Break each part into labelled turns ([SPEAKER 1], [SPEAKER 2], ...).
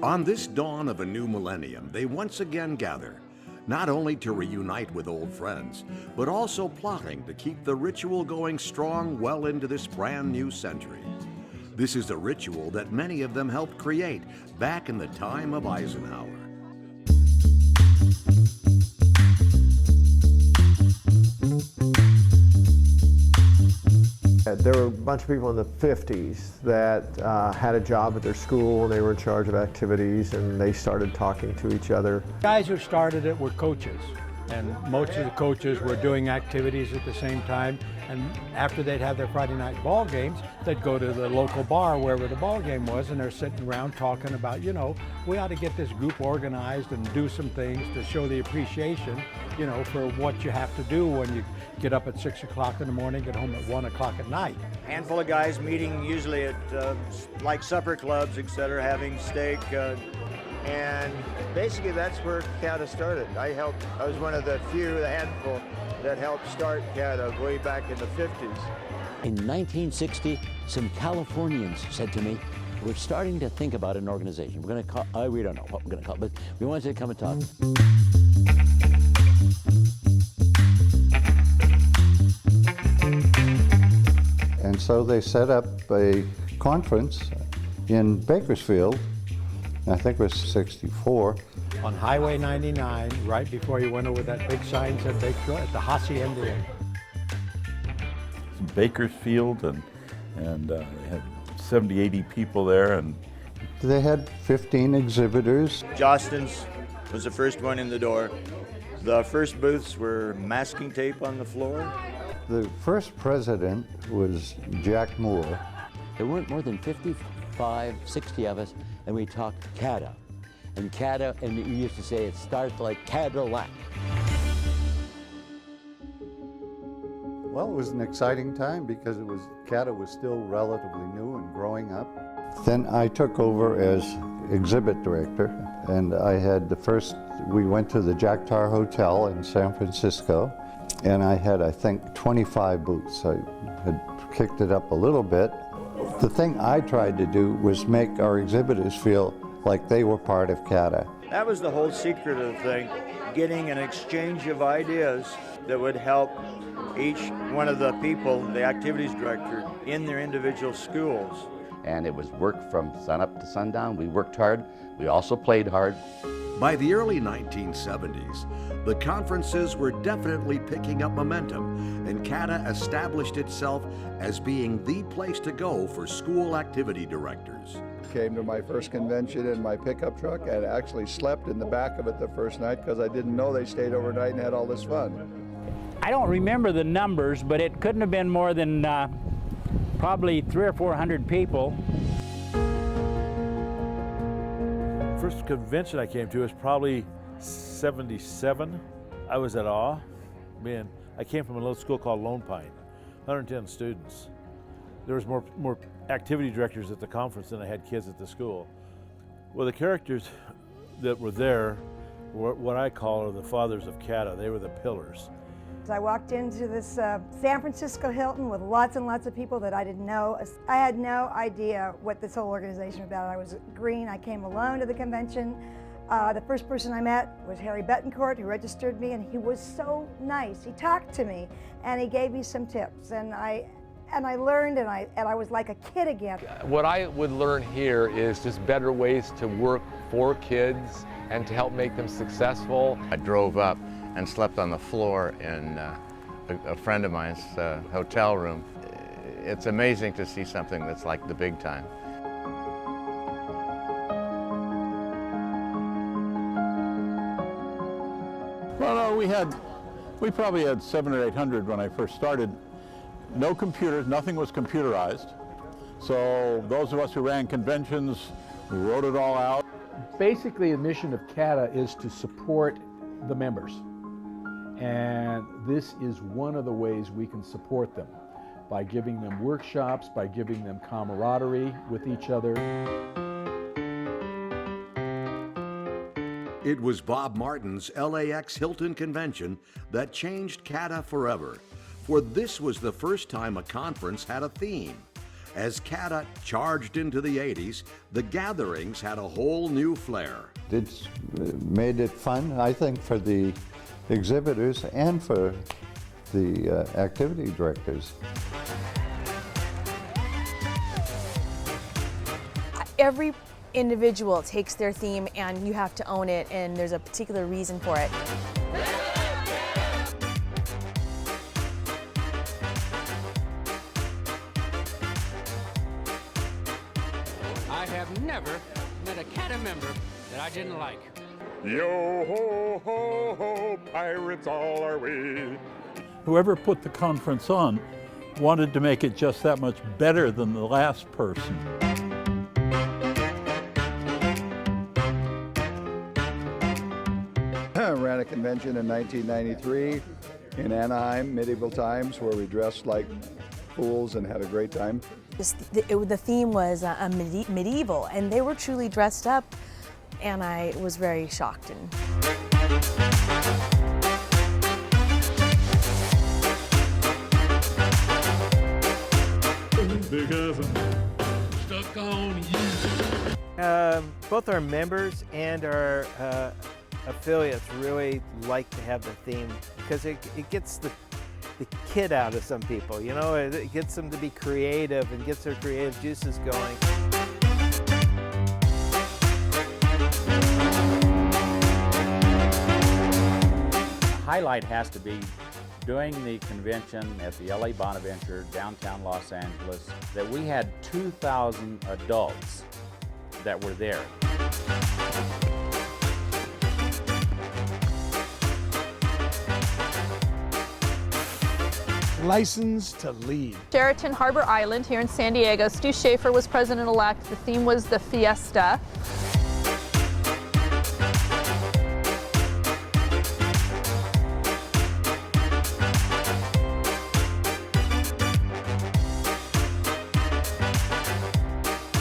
[SPEAKER 1] On this dawn of a new millennium, they once again gather, not only to reunite with old friends, but also plotting to keep the ritual going strong well into this brand new century. This is a ritual that many of them helped create back in the time of Eisenhower.
[SPEAKER 2] There were a bunch of people in the 50s that had a job at their school and they were in charge of activities, and they started talking to each other.
[SPEAKER 3] Guys who started it were coaches, and most of the coaches were doing activities at the same time, and after they'd have their Friday night ball games, they'd go to the local bar wherever the ball game was, and they're sitting around talking about, you know, we ought to get this group organized and do some things to show the appreciation, you know, for what you have to do when you get up at 6 o'clock in the morning, get home at 1 o'clock at night.
[SPEAKER 4] Handful of guys meeting usually at like supper clubs, etc., having steak, and basically that's where CADA started. I was one of the handful that helped start CADA way back in the 50s.
[SPEAKER 5] In 1960, some Californians said to me, we're starting to think about an organization. We're going to call, we don't know what we're going to call it, but we wanted to come and talk.
[SPEAKER 6] And so they set up a conference in Bakersfield, I think it was 64.
[SPEAKER 3] On Highway 99, right before you went over that big sign said Bakersfield, at the Hacienda Inn.
[SPEAKER 7] Bakersfield, and they had 70, 80 people there. And
[SPEAKER 6] they had 15 exhibitors.
[SPEAKER 4] Jostens was the first one in the door. The first booths were masking tape on the floor.
[SPEAKER 6] The first president was Jack Moore.
[SPEAKER 5] There weren't more than 55, 60 of us, and we talked CADA. And CADA, and we used to say it starts like Cadillac.
[SPEAKER 6] Well, it was an exciting time because CADA was still relatively new and growing up. Then I took over as exhibit director, and I had we went to the Jack Tar Hotel in San Francisco, and I had, I think, 25 booths. I had kicked it up a little bit. The thing I tried to do was make our exhibitors feel like they were part of CADA.
[SPEAKER 4] That was the whole secret of the thing, getting an exchange of ideas that would help each one of the people, the activities director, in their individual schools.
[SPEAKER 8] And it was work from sunup to sundown. We worked hard. We also played hard.
[SPEAKER 1] By the early 1970s, the conferences were definitely picking up momentum, and CADA established itself as being the place to go for school activity directors.
[SPEAKER 9] Came to my first convention in my pickup truck and actually slept in the back of it the first night because I didn't know they stayed overnight and had all this fun.
[SPEAKER 10] I don't remember the numbers, but it couldn't have been more than probably 300 or 400 people.
[SPEAKER 7] first convention I came to was probably 77. I was at awe. Man, I came from a little school called Lone Pine, 110 students. There was more activity directors at the conference than I had kids at the school. Well, the characters that were there were what I call the fathers of CADA. They were the pillars.
[SPEAKER 11] I walked into this San Francisco Hilton with lots and lots of people that I didn't know. I had no idea what this whole organization was about. I was green. I came alone to the convention. The first person I met was Harry Betancourt, who registered me, and he was so nice. He talked to me, and he gave me some tips, and I learned, and I was like a kid again.
[SPEAKER 12] What I would learn here is just better ways to work for kids and to help make them successful.
[SPEAKER 13] I drove up and slept on the floor in a friend of mine's hotel room. It's amazing to see something that's like the big time.
[SPEAKER 14] Well, no, we probably had 700 or 800 when I first started. No computers, nothing was computerized. So those of us who ran conventions, we wrote it all out.
[SPEAKER 15] Basically, the mission of CADA is to support the members. And this is one of the ways we can support them, by giving them workshops, by giving them camaraderie with each other.
[SPEAKER 1] It was Bob Martin's LAX Hilton convention that changed CADA forever. for this was the first time a conference had a theme. As CADA charged into the 80s, the gatherings had a whole new flair.
[SPEAKER 6] It's made it fun, I think, for the exhibitors and for the activity directors.
[SPEAKER 16] Every individual takes their theme and you have to own it, and there's a particular reason for it.
[SPEAKER 17] I have never met a CADA member that I didn't like.
[SPEAKER 18] Yo ho ho ho, pirates all are we.
[SPEAKER 14] Whoever put the conference on wanted to make it just that much better than the last person.
[SPEAKER 9] I ran a convention in 1993 in Anaheim, medieval times, where we dressed like fools and had a great time.
[SPEAKER 16] The theme was medieval, and they were truly dressed up, and I was very shocked.
[SPEAKER 18] Because I'm stuck on you.
[SPEAKER 4] Both our members and our affiliates really like to have the theme because it gets the kid out of some people, you know, it gets them to be creative and gets their creative juices going.
[SPEAKER 10] The highlight has to be during the convention at the LA Bonaventure, downtown Los Angeles, that we had 2,000 adults that were there.
[SPEAKER 19] License to lead.
[SPEAKER 20] Sheraton Harbor Island here in San Diego. Stu Schaefer was president-elect. The theme was the Fiesta.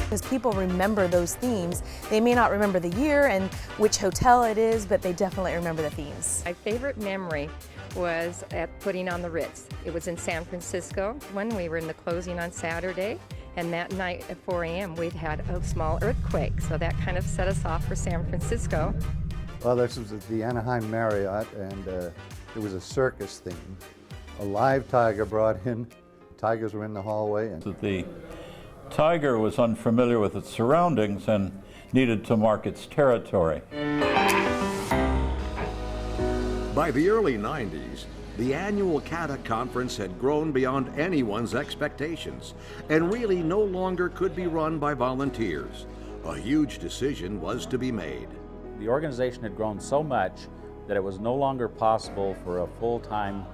[SPEAKER 16] Because people remember those themes. They may not remember the year and which hotel it is, but they definitely remember the themes.
[SPEAKER 21] My favorite memory was at putting on the Ritz. It was in San Francisco when we were in the closing on Saturday, and that night at 4 a.m. we'd had a small earthquake, so that kind of set us off for San Francisco.
[SPEAKER 6] Well, this was at the Anaheim Marriott, and it was a circus theme. A live tiger brought in. Tigers were in the hallway. And
[SPEAKER 14] the tiger was unfamiliar with its surroundings and needed to mark its territory.
[SPEAKER 1] By the early 90s, the annual CADA conference had grown beyond anyone's expectations and really no longer could be run by volunteers. A huge decision was to be made.
[SPEAKER 10] The organization had grown so much that it was no longer possible for a full-time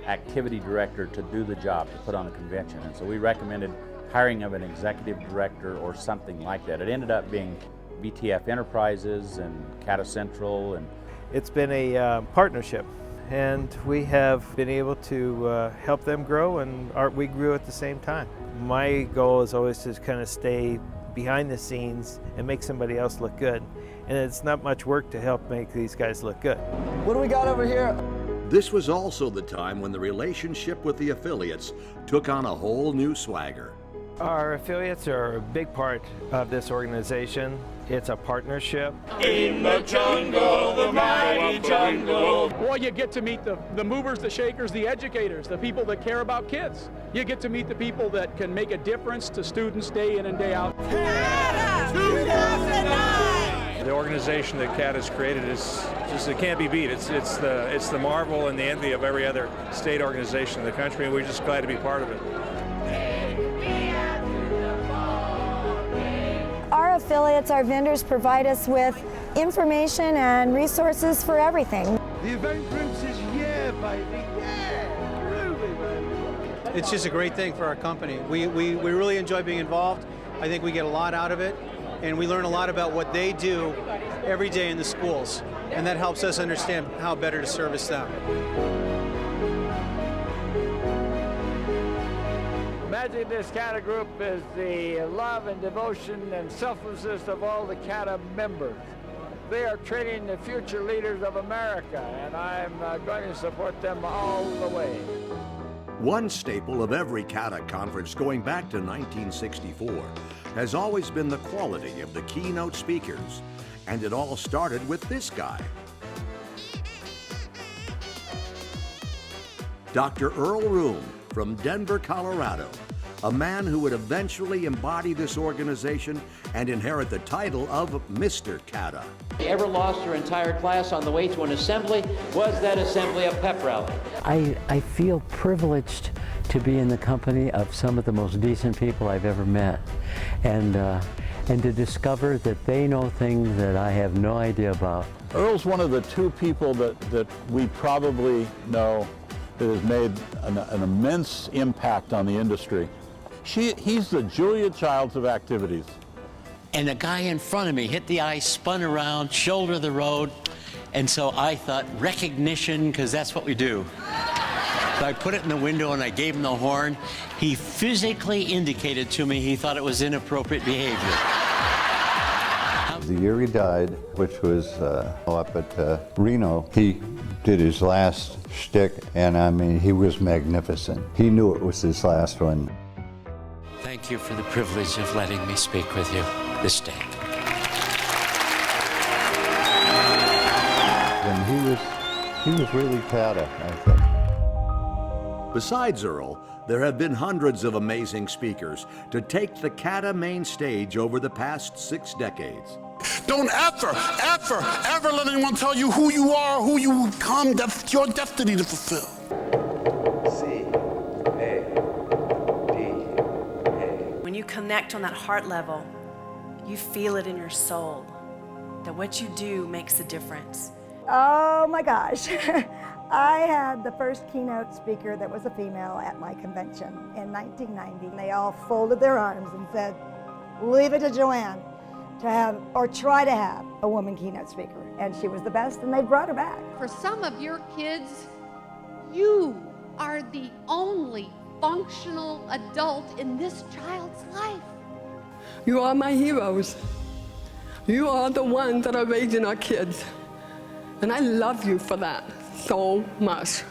[SPEAKER 10] activity director to do the job, to put on a convention. And so we recommended hiring of an executive director or something like that. It ended up being BTF Enterprises and CADA Central. And
[SPEAKER 4] it's been a partnership, and we have been able to help them grow, and we grew at the same time. My goal is always to kind of stay behind the scenes and make somebody else look good. And it's not much work to help make these guys look good.
[SPEAKER 22] What do we got over here?
[SPEAKER 1] This was also the time when the relationship with the affiliates took on a whole new swagger.
[SPEAKER 4] Our affiliates are a big part of this organization. It's a partnership.
[SPEAKER 18] In the jungle, the mighty jungle.
[SPEAKER 23] Boy, you get to meet the movers, the shakers, the educators, the people that care about kids. You get to meet the people that can make a difference to students day in and day out.
[SPEAKER 18] CADA 2009!
[SPEAKER 24] The organization that CADA has created is just, it can't be beat. It's the marvel and the envy of every other state organization in the country, and we're just glad to be part of it.
[SPEAKER 11] Our affiliates, our vendors provide us with information and resources for everything.
[SPEAKER 22] The event group says, yeah, baby, yeah, groovy, baby.
[SPEAKER 25] It's just a great thing for our company. We really enjoy being involved. I think we get a lot out of it, and we learn a lot about what they do every day in the schools, and that helps us understand how better to service them.
[SPEAKER 26] Imagine this CADA group is the love and devotion and selflessness of all the CADA members. They are training the future leaders of America, and I'm going to support them all the way.
[SPEAKER 1] One staple of every CADA conference going back to 1964 has always been the quality of the keynote speakers. And it all started with this guy. Dr. Earl Room from Denver, Colorado, a man who would eventually embody this organization and inherit the title of Mr. CADA.
[SPEAKER 2] Ever lost your entire class on the way to an assembly? Was that assembly a pep rally?
[SPEAKER 3] I feel privileged to be in the company of some of the most decent people I've ever met, and to discover that they know things that I have no idea about.
[SPEAKER 14] Earl's one of the two people that we probably know that has made an immense impact on the industry. He's the Julia Childs of activities.
[SPEAKER 5] And the guy in front of me hit the ice, spun around, shoulder the road, and so I thought, recognition, because that's what we do. So I put it in the window and I gave him the horn. He physically indicated to me he thought it was inappropriate behavior.
[SPEAKER 6] The year he died, which was up at Reno, he did his last shtick, and I mean, he was magnificent. He knew it was his last one.
[SPEAKER 5] Thank you for the privilege of letting me speak with you this day.
[SPEAKER 6] And he was really CADA, I think.
[SPEAKER 1] Besides Earl, there have been hundreds of amazing speakers to take the CADA main stage over the past 6 decades.
[SPEAKER 7] Don't ever let anyone tell you who you are, who you become. That's your destiny to fulfill.
[SPEAKER 8] When you connect on that heart level, you feel it in your soul, that what you do makes a difference.
[SPEAKER 11] Oh my gosh. I had the first keynote speaker that was a female at my convention in 1990. They all folded their arms and said, leave it to Joanne to have, or try to have, a woman keynote speaker. And she was the best, and they brought her back.
[SPEAKER 12] For some of your kids, you are the only functional adult in this child's life.
[SPEAKER 27] You are my heroes. You are the ones that are raising our kids. And I love you for that so much.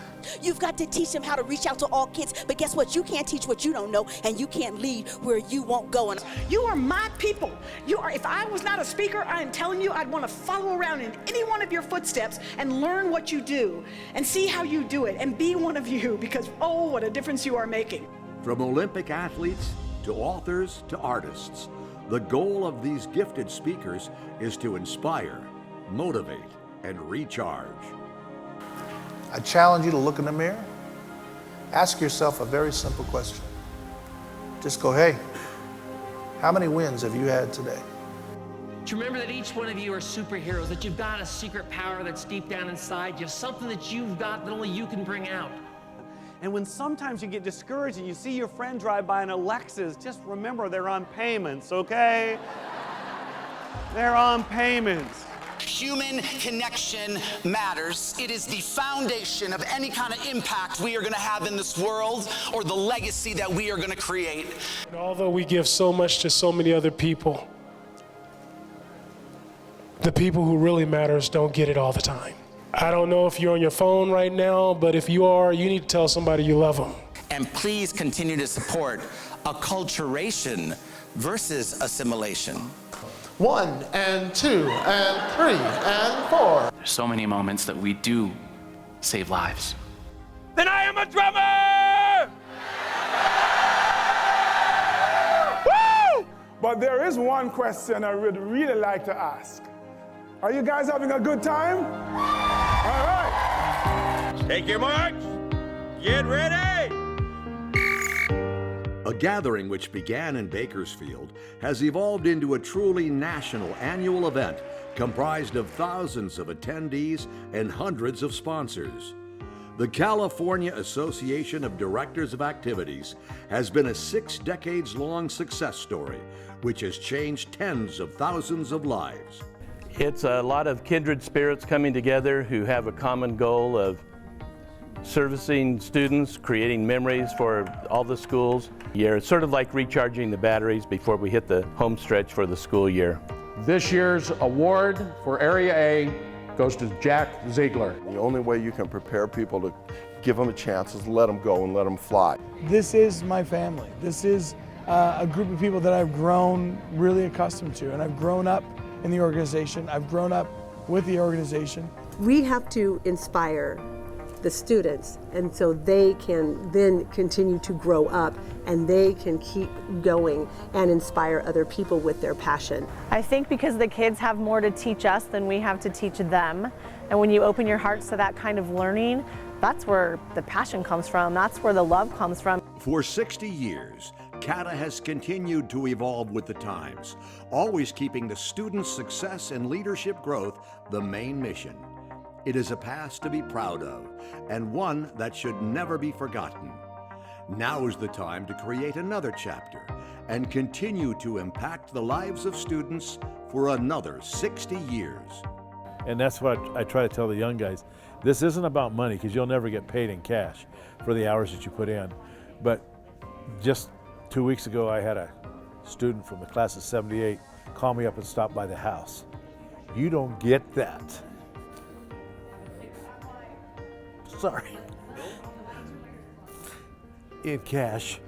[SPEAKER 28] You've got to teach them how to reach out to all kids, but guess what? You can't teach what you don't know, and you can't lead where you won't go. And
[SPEAKER 29] you are my people. You are. If I was not a speaker, I am telling you, I'd want to follow around in any one of your footsteps and learn what you do and see how you do it and be one of you, because oh, what a difference you are making.
[SPEAKER 1] From Olympic athletes to authors to artists, the goal of these gifted speakers is to inspire, motivate, and recharge.
[SPEAKER 30] I challenge you to look in the mirror, ask yourself a very simple question. Just go, hey, how many wins have you had today?
[SPEAKER 31] To remember that each one of you are superheroes, that you've got a secret power that's deep down inside you, something that you've got that only you can bring out.
[SPEAKER 32] And when sometimes you get discouraged and you see your friend drive by in a Lexus, just remember they're on payments, okay? They're on payments.
[SPEAKER 33] Human connection matters. It is the foundation of any kind of impact we are going to have in this world or the legacy that we are going to create.
[SPEAKER 34] And although we give so much to so many other people, the people who really matters don't get it all the time. I don't know if you're on your phone right now, but if you are, you need to tell somebody you love them.
[SPEAKER 33] And please continue to support acculturation versus assimilation.
[SPEAKER 30] 1 and 2 and 3 and 4.
[SPEAKER 35] There's so many moments that we do save lives.
[SPEAKER 18] Then I am a drummer! Woo! But there is one question I would really like to ask. Are you guys having a good time? All right.
[SPEAKER 24] Take your marks. Get ready.
[SPEAKER 1] A gathering which began in Bakersfield has evolved into a truly national annual event comprised of thousands of attendees and hundreds of sponsors. The California Association of Directors of Activities has been a 6 decades-long success story which has changed tens of thousands of lives.
[SPEAKER 36] It's a lot of kindred spirits coming together who have a common goal of servicing students, creating memories for all the schools. Yeah, it's sort of like recharging the batteries before we hit the home stretch for the school year.
[SPEAKER 15] This year's award for Area A goes to Jack Ziegler.
[SPEAKER 9] The only way you can prepare people to
[SPEAKER 2] give them a chance, is let them go and let them fly.
[SPEAKER 18] This is my family. This is a group of people that I've grown really accustomed to, and I've grown up in the organization. I've grown up with the organization.
[SPEAKER 3] We have to inspire the students, and so they can then continue to grow up and they can keep going and inspire other people with their passion.
[SPEAKER 4] I think because the kids have more to teach us than we have to teach them, and when you open your hearts to that kind of learning, that's where the passion comes from, that's where the love comes from.
[SPEAKER 1] For 60 years, CADA has continued to evolve with the times, always keeping the students' success and leadership growth the main mission. It is a past to be proud of, and one that should never be forgotten. Now is the time to create another chapter and continue to impact the lives of students for another 60 years.
[SPEAKER 5] And that's what I try to tell the young guys. This isn't about money, because you'll never get paid in cash for the hours that you put in. But just 2 weeks ago, I had a student from the class of '78 call me up and stop by the house. You don't get that. Sorry. In cash.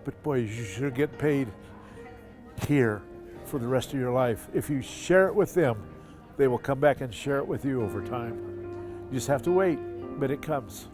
[SPEAKER 5] But boy, you should get paid here for the rest of your life. If you share it with them, they will come back and share it with you over time. You just have to wait, but it comes.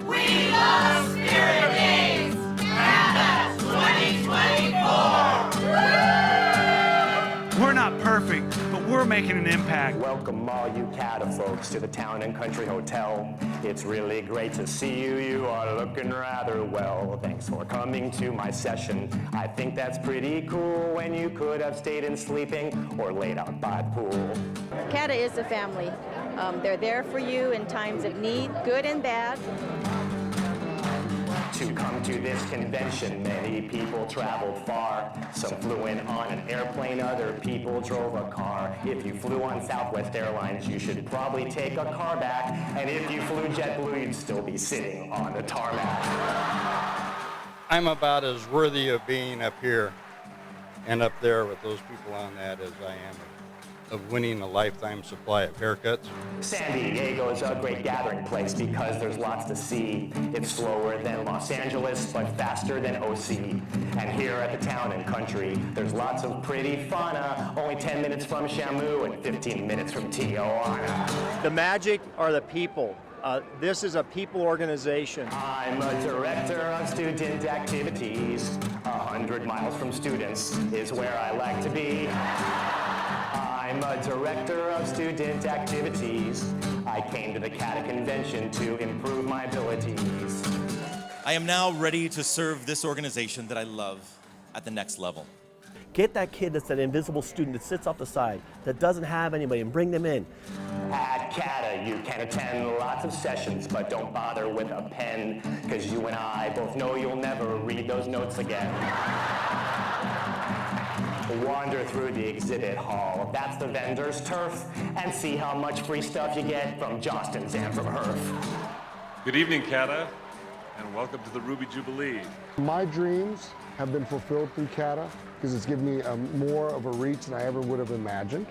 [SPEAKER 10] We love Spirit Days! CADA 2024!
[SPEAKER 32] We're not perfect, but we're making an impact.
[SPEAKER 13] Welcome all you CADA folks to the Town and Country Hotel. It's really great to see you. You are looking rather well. Thanks for coming to my session. I think that's pretty cool when you could have stayed in sleeping or laid out by the pool.
[SPEAKER 14] CADA is a family. They're there for you in times of need, good and bad.
[SPEAKER 13] To come to this convention, many people traveled far. Some flew in on an airplane, other people drove a car. If you flew on Southwest Airlines, you should probably take a car back. And if you flew JetBlue, you'd still be sitting on the tarmac.
[SPEAKER 16] I'm about as worthy of being up here and up there with those people on that as I am of winning a lifetime supply of haircuts.
[SPEAKER 13] San Diego is a great gathering place because there's lots to see. It's slower than Los Angeles, but faster than OC. And here at the Town and Country, there's lots of pretty fauna, only 10 minutes from Shamu and 15 minutes from Tijuana.
[SPEAKER 17] The magic are the people. This is a people organization.
[SPEAKER 13] I'm a director of student activities. 100 miles from students is where I like to be. I'm a director of student activities. I came to the CADA convention to improve my abilities.
[SPEAKER 19] I am now ready to serve this organization that I love at the next level.
[SPEAKER 20] Get that kid that's that invisible student that sits off the side, that doesn't have anybody, and bring them in.
[SPEAKER 13] At CADA, you can attend lots of sessions, but don't bother with a pen, because you and I both know you'll never read those notes again. Wander through the exhibit hall, that's the vendor's turf, and see how much free stuff you get from Johnston's and from Herf.
[SPEAKER 21] Good evening, CADA, and welcome to the Ruby Jubilee.
[SPEAKER 22] My dreams have been fulfilled through CADA because it's given me more of a reach than I ever would have imagined.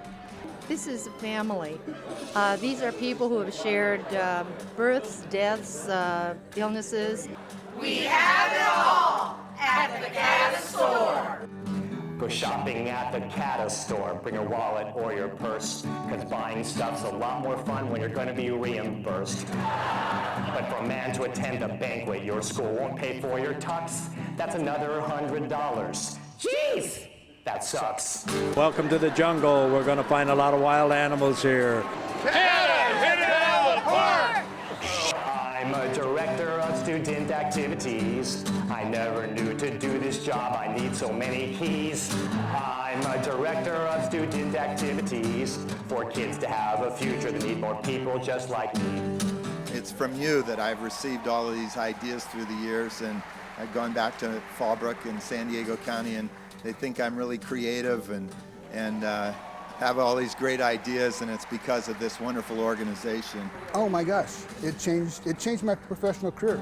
[SPEAKER 23] This is a family. These are people who have shared births, deaths, illnesses.
[SPEAKER 10] We have it all at the CADA store.
[SPEAKER 13] Go shopping at the CADA store. Bring your wallet or your purse, because buying stuff's a lot more fun when you're going to be reimbursed. But for a man to attend a banquet your school won't pay for your tux, that's another $100. Jeez, that sucks.
[SPEAKER 17] Welcome to the jungle. We're going to find a lot of wild animals here.
[SPEAKER 10] CADA, hit it out of the park!
[SPEAKER 13] I'm a director of student activities. I never knew to do this job, I need so many keys. I'm a director of student activities for kids to have a future that need more people just like me.
[SPEAKER 25] It's from you that I've received all of these ideas through the years, and I've gone back to Fallbrook in San Diego County, and they think I'm really creative and have all these great ideas, and it's because of this wonderful organization.
[SPEAKER 22] Oh my gosh, it changed my professional career.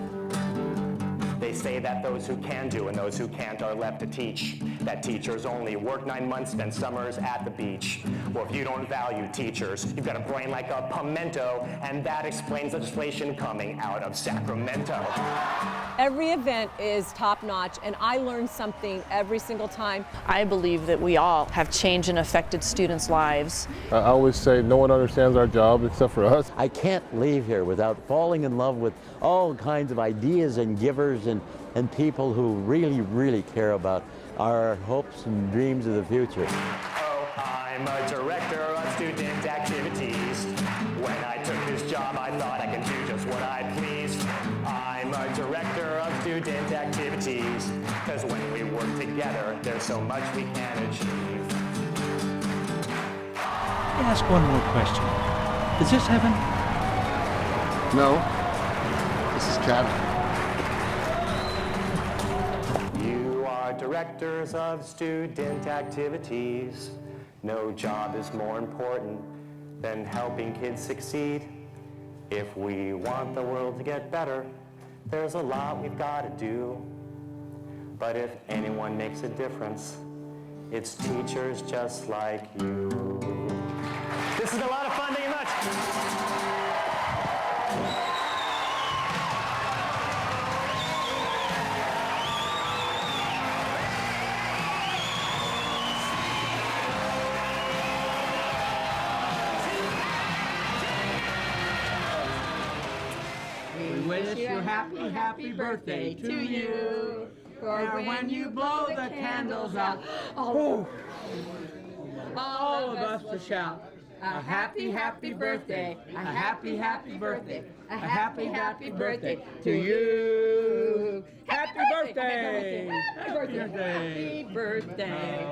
[SPEAKER 13] They They say that those who can do and those who can't are left to teach. That teachers only work 9 months, spend summers at the beach. Well, if you don't value teachers, you've got a brain like a pimento, and that explains legislation coming out of Sacramento.
[SPEAKER 6] Every event is top-notch, and I learn something every single time.
[SPEAKER 7] I believe that we all have changed and affected students' lives.
[SPEAKER 2] I always say no one understands our job except for us.
[SPEAKER 8] I can't leave here without falling in love with all kinds of ideas and givers and people who really, really care about our hopes and dreams of the future.
[SPEAKER 13] Oh, I'm a director of student activities. When I took this job, I thought I can do just what I please. I'm a director of student activities, because when we work together, there's so much we can achieve.
[SPEAKER 11] Let me ask one more question. Is this heaven?
[SPEAKER 22] No, this is CADA.
[SPEAKER 13] You are directors of student activities. No job is more important than helping kids succeed. If we want the world to get better, there's a lot we've got to do. But if anyone makes a difference, it's teachers just like you. This is a lot of fun. Thank you much.
[SPEAKER 10] We wish you a happy, happy birthday to you. For when you blow the candles out, all of us will shout, a happy, happy birthday, a happy, happy birthday, a happy, happy birthday to you. Happy birthday! Happy birthday! Happy birthday!